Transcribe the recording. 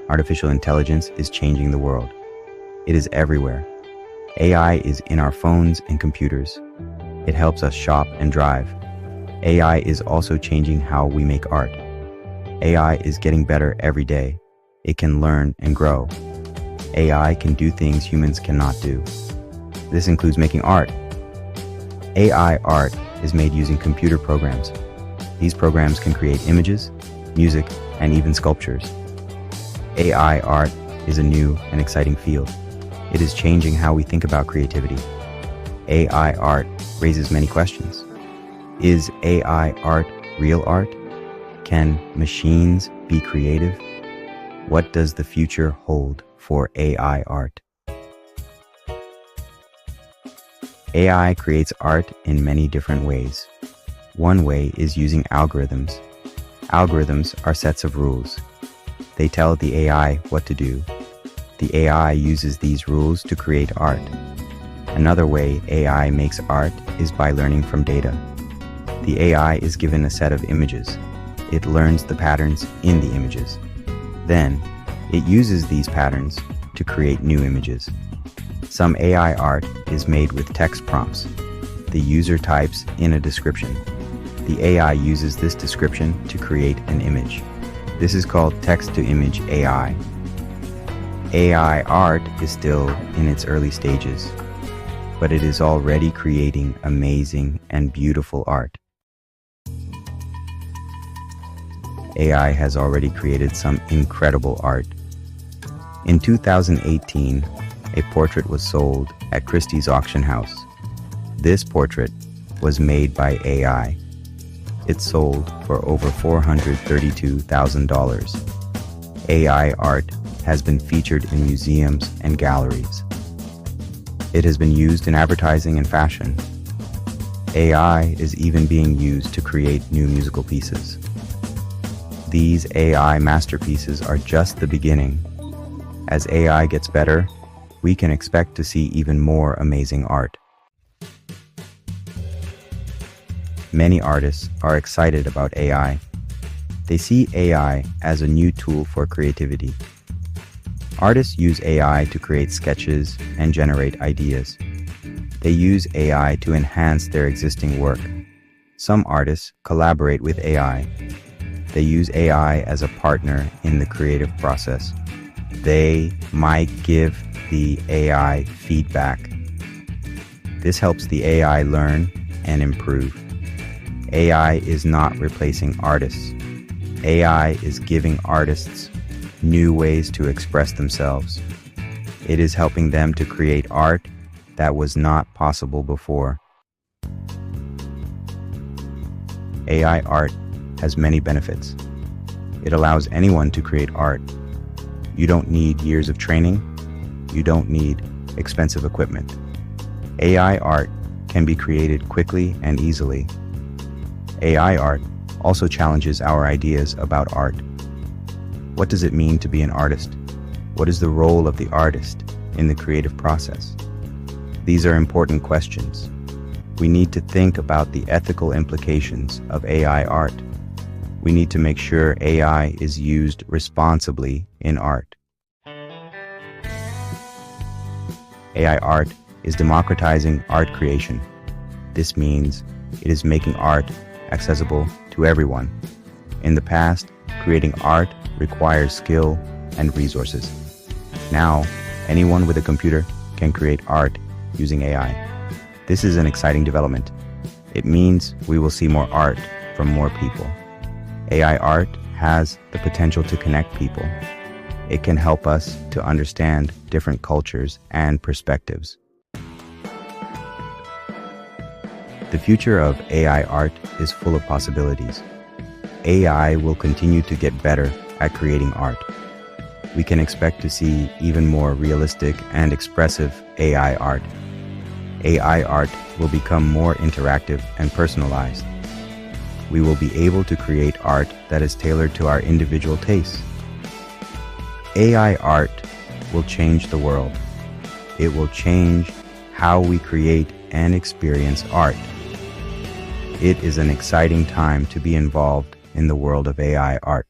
Artificial intelligence is changing the world. It is everywhere. AI is in our phones and computers. It helps us shop and drive. AI is also changing how we make art. AI is getting better every day. It can learn and grow. AI can do things humans cannot do. This includes making art. AI art is made using computer programs. These programs can create images, music, and even sculptures. AI art is a new and exciting field. It is changing how we think about creativity. AI art raises many questions. Is AI art real art? Can machines be creative? What does the future hold for AI art? AI creates art in many different ways. One way is using algorithms. Algorithms are sets of rules. They tell the AI what to do. The AI uses these rules to create art. Another way AI makes art is by learning from data. The AI is given a set of images. It learns the patterns in the images. Then, it uses these patterns to create new images. Some AI art is made with text prompts. The user types in a description. The AI uses this description to create an image. This is called text-to-image AI. AI art is still in its early stages, but it is already creating amazing and beautiful art. AI has already created some incredible art. In 2018, a portrait was sold at Christie's auction house. This portrait was made by AI. It sold for over $432,000. AI art has been featured in museums and galleries. It has been used in advertising and fashion. AI is even being used to create new musical pieces. These AI masterpieces are just the beginning. As AI gets better, we can expect to see even more amazing art. Many artists are excited about AI. They see AI as a new tool for creativity. Artists use AI to create sketches and generate ideas. They use AI to enhance their existing work. Some artists collaborate with AI. They use AI as a partner in the creative process. They might give the AI feedback. This helps the AI learn and improve. AI is not replacing artists. AI is giving artists new ways to express themselves. It is helping them to create art that was not possible before. AI art has many benefits. It allows anyone to create art. You don't need years of training. You don't need expensive equipment. AI art can be created quickly and easily. AI art also challenges our ideas about art. What does it mean to be an artist? What is the role of the artist in the creative process? These are important questions. We need to think about the ethical implications of AI art. We need to make sure AI is used responsibly in art. AI art is democratizing art creation. This means it is making art accessible to everyone. In the past, creating art requires skill and resources. Now, anyone with a computer can create art using AI. This is an exciting development. It means we will see more art from more people. AI art has the potential to connect people. It can help us to understand different cultures and perspectives. The future of AI art is full of possibilities. AI will continue to get better at creating art. We can expect to see even more realistic and expressive AI art. AI art will become more interactive and personalized. We will be able to create art that is tailored to our individual tastes. AI art will change the world. It will change how we create and experience art. It is an exciting time to be involved in the world of AI art.